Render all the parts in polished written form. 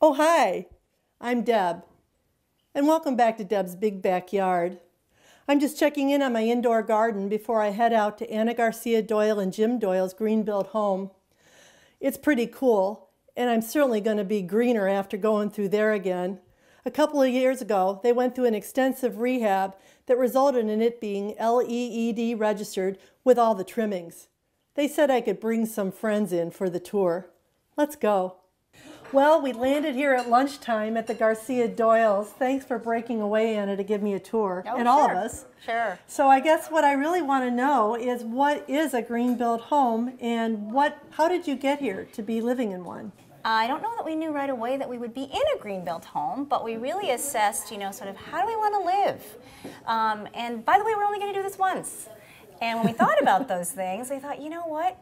Oh, hi, I'm Deb, and welcome back to Deb's Big Backyard. I'm just checking in on my indoor garden before I head out to Anna Garcia Doyle and Jim Doyle's green-built home. It's pretty cool, and I'm certainly going to be greener after going through there again. A couple of years ago, they went through an extensive rehab that resulted in it being LEED registered with all the trimmings. They said I could bring some friends in for the tour. Let's go. Well, we landed here at lunchtime at the Garcia Doyles. Thanks for breaking away, Anna, to give me a tour, and all of us. Sure. So I guess what I really want to know is what is a green-built home, and how did you get here to be living in one? I don't know that we knew right away that we would be in a green-built home, but we really assessed, sort of how do we want to live? And by the way, we're only going to do this once. And when we thought about those things, we thought, you know what?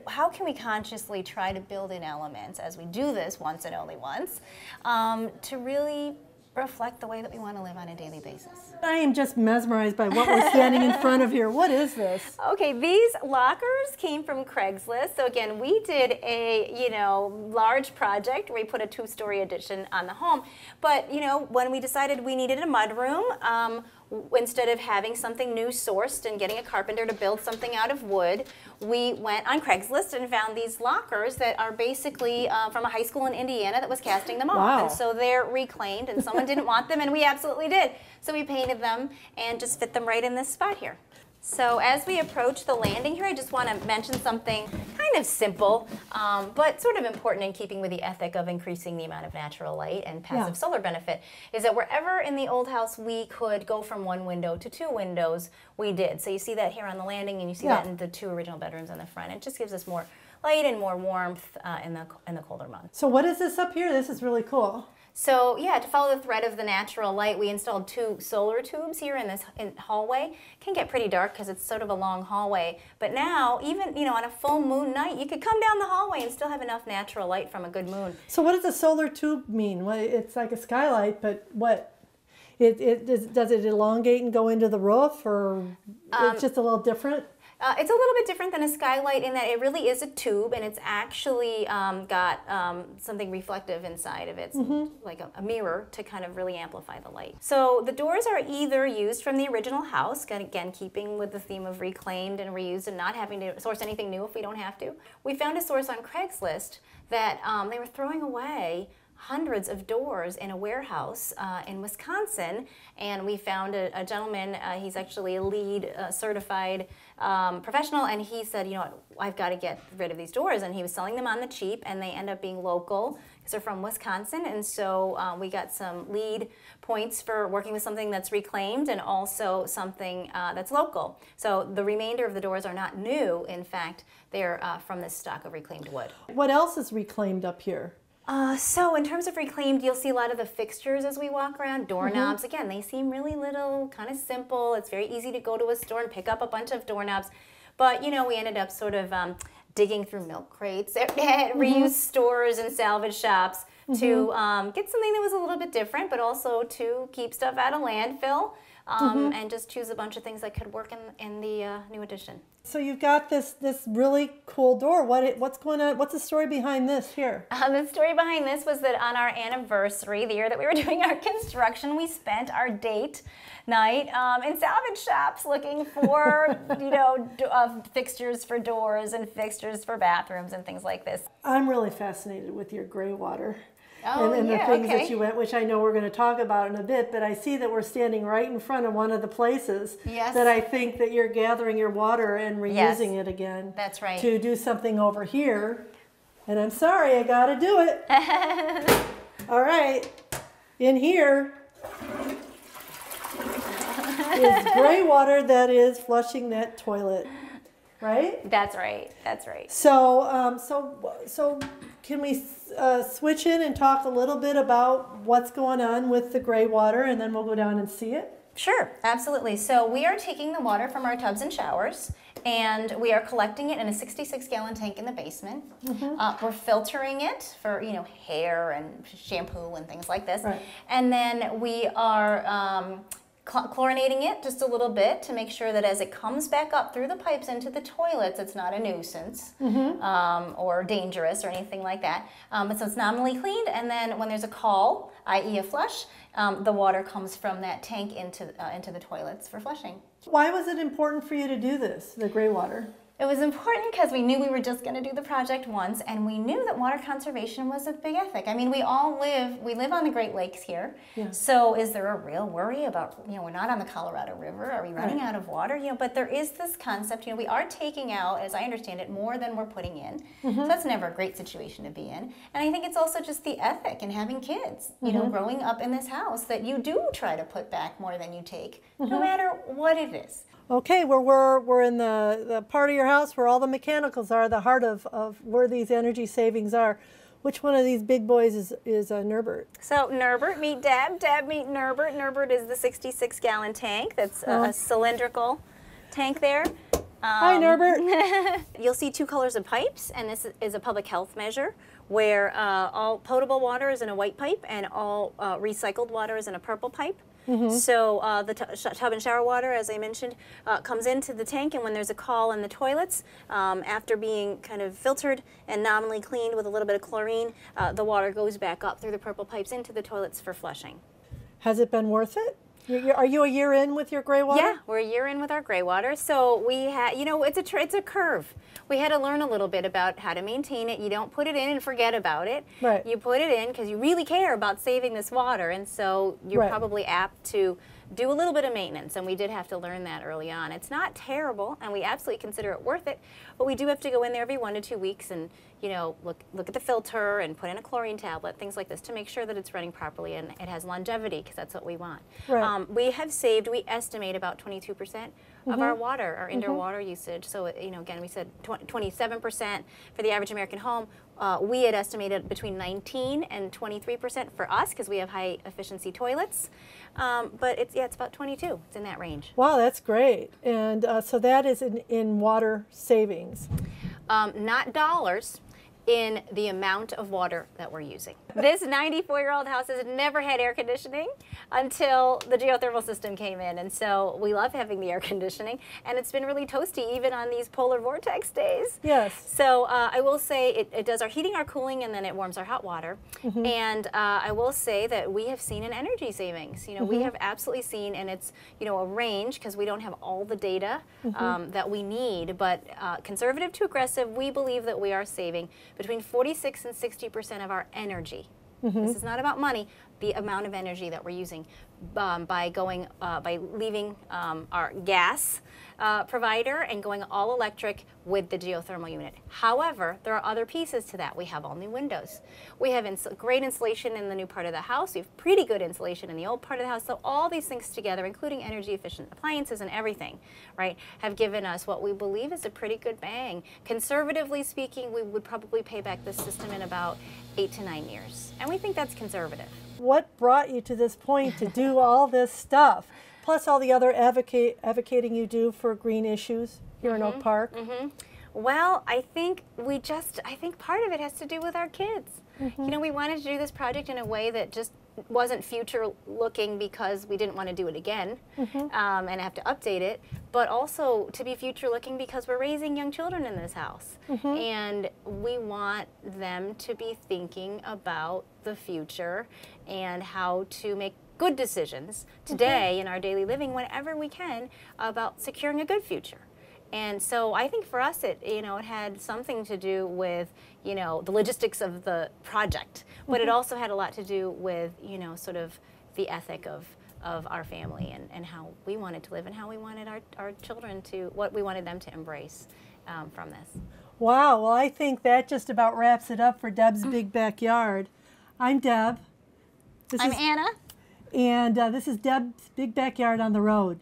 How can we consciously try to build in elements as we do this once and only once to really reflect the way that we want to live on a daily basis? I am just mesmerized by what we're standing in front of here. What is this? Okay, these lockers came from Craigslist. So again, we did a large project where we put a two-story addition on the home. But when we decided we needed a mudroom, instead of having something new sourced and getting a carpenter to build something out of wood, we went on Craigslist and found these lockers that are basically from a high school in Indiana that was casting them off. Wow. And so they're reclaimed, and someone didn't want them, and we absolutely did. So we painted them and just fit them right in this spot here. So as we approach the landing here, I just want to mention something kind of simple, but sort of important in keeping with the ethic of increasing the amount of natural light and passive solar benefit, is that wherever in the old house we could go from one window to two windows, we did. So you see that here on the landing, and you see that in the two original bedrooms on the front. It just gives us more light and more warmth in the colder months. So what is this up here? This is really cool. So yeah, to follow the thread of the natural light, we installed two solar tubes here in this hallway. It can get pretty dark because it's sort of a long hallway, but now even on a full moon night, you could come down the hallway and still have enough natural light from a good moon. So what does a solar tube mean? Well, it's like a skylight, but what? Does it elongate and go into the roof, or it's just a little different? It's a little bit different than a skylight in that it really is a tube, and it's actually got something reflective inside of it, like a mirror to kind of really amplify the light. So the doors are either used from the original house, again keeping with the theme of reclaimed and reused and not having to source anything new if we don't have to. We found a source on Craigslist that they were throwing away hundreds of doors in a warehouse in Wisconsin, and we found a gentleman, he's actually a LEED certified professional, and he said, I've got to get rid of these doors, and he was selling them on the cheap, and they end up being local because they're from Wisconsin, and so we got some LEED points for working with something that's reclaimed and also something that's local. So the remainder of the doors are not new. In fact, they're from this stock of reclaimed wood. What else is reclaimed up here? So in terms of reclaimed, you'll see a lot of the fixtures as we walk around. Doorknobs, again, they seem really little, kind of simple. It's very easy to go to a store and pick up a bunch of doorknobs. But, we ended up sort of digging through milk crates at reuse stores and salvage shops to get something that was a little bit different, but also to keep stuff out of landfill and just choose a bunch of things that could work in the new addition. So you've got this really cool door. What's going on? What's the story behind this here? The story behind this was that on our anniversary, the year that we were doing our construction, we spent our date night in salvage shops looking for, fixtures for doors and fixtures for bathrooms and things like this. I'm really fascinated with your Greywater. Oh, and the things that you went, which I know we're going to talk about in a bit, but I see that we're standing right in front of one of the places that I think that you're gathering your water and reusing it again. That's right. To do something over here. And I'm sorry, I got to do it. All right. In here is Greywater that is flushing that toilet. Right? That's right. That's right. So, so can we switch in and talk a little bit about what's going on with the Greywater, and then we'll go down and see it? Sure, absolutely. So we are taking the water from our tubs and showers, and we are collecting it in a 66-gallon tank in the basement. We're filtering it for hair and shampoo and things like this, and then we are chlorinating it just a little bit to make sure that as it comes back up through the pipes into the toilets, it's not a nuisance or dangerous or anything like that. But so it's nominally cleaned, and then when there's a call, i.e. a flush, the water comes from that tank into the toilets for flushing. Why was it important for you to do this, the Greywater? It was important because we knew we were just going to do the project once, and we knew that water conservation was a big ethic. I mean, we live on the Great Lakes here. Yeah. So is there a real worry about, we're not on the Colorado River, are we running out of water? But there is this concept, we are taking out, as I understand it, more than we're putting in. So that's never a great situation to be in. And I think it's also just the ethic in having kids, growing up in this house, that you do try to put back more than you take, no matter what it is. Okay, we're in the part of your house where all the mechanicals are, the heart of where these energy savings are. Which one of these big boys is Nurbert? So Nurbert, meet Deb. Deb, meet Nurbert. Nurbert is the 66-gallon tank. That's a cylindrical tank there. Hi, Nurbert. You'll see 2 colors of pipes, and this is a public health measure where all potable water is in a white pipe and all recycled water is in a purple pipe. So the tub and shower water, as I mentioned, comes into the tank, and when there's a call in the toilets, after being kind of filtered and nominally cleaned with a little bit of chlorine, the water goes back up through the purple pipes into the toilets for flushing. Has it been worth it? Are you a year in with your Greywater? Yeah, we're a year in with our Greywater. So we had, it's a curve. We had to learn a little bit about how to maintain it. You don't put it in and forget about it. Right. You put it in because you really care about saving this water, and so you're probably apt to do a little bit of maintenance, and we did have to learn that early on. It's not terrible, and we absolutely consider it worth it, but we do have to go in there every 1 to 2 weeks and look at the filter and put in a chlorine tablet, things like this, to make sure that it's running properly and it has longevity, because that's what we want. Right. We estimate about 22% of our water, our indoor water usage. So again, we said 27% for the average American home. We had estimated between 19 and 23% for us, because we have high efficiency toilets. But it's about 22. It's in that range. Wow, that's great. And so that is in water savings. Not dollars, in the amount of water that we're using. This 94-year-old house has never had air conditioning until the geothermal system came in, and so we love having the air conditioning, and it's been really toasty even on these polar vortex days. Yes. So I will say it does our heating, our cooling, and then it warms our hot water. And I will say that we have seen an energy savings. We have absolutely seen, and it's a range, because we don't have all the data that we need, but conservative to aggressive, we believe that we are saving between 46 and 60% of our energy. This is not about money, the amount of energy that we're using by leaving our gas provider and going all electric with the geothermal unit. However, there are other pieces to that. We have all new windows. We have great insulation in the new part of the house. We have pretty good insulation in the old part of the house. So all these things together, including energy efficient appliances and everything, right, have given us what we believe is a pretty good bang. Conservatively speaking, we would probably pay back this system in about 8 to 9 years. And we think that's conservative. What brought you to this point to do all this stuff, plus all the other advocating you do for green issues here in Oak Park? Well, I think part of it has to do with our kids. We wanted to do this project in a way that just wasn't future looking because we didn't want to do it again and have to update it, but also to be future looking because we're raising young children in this house. And we want them to be thinking about the future and how to make good decisions today in our daily living whenever we can about securing a good future. And so I think for us, it had something to do with, the logistics of the project, but it also had a lot to do with, sort of the ethic of our family and how we wanted to live and how we wanted our children what we wanted them to embrace from this. Wow, well, I think that just about wraps it up for Deb's Big Backyard. I'm Deb. I'm Anna. And this is Deb's Big Backyard on the Road.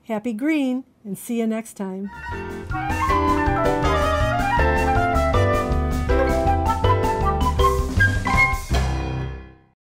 Happy green, and see you next time.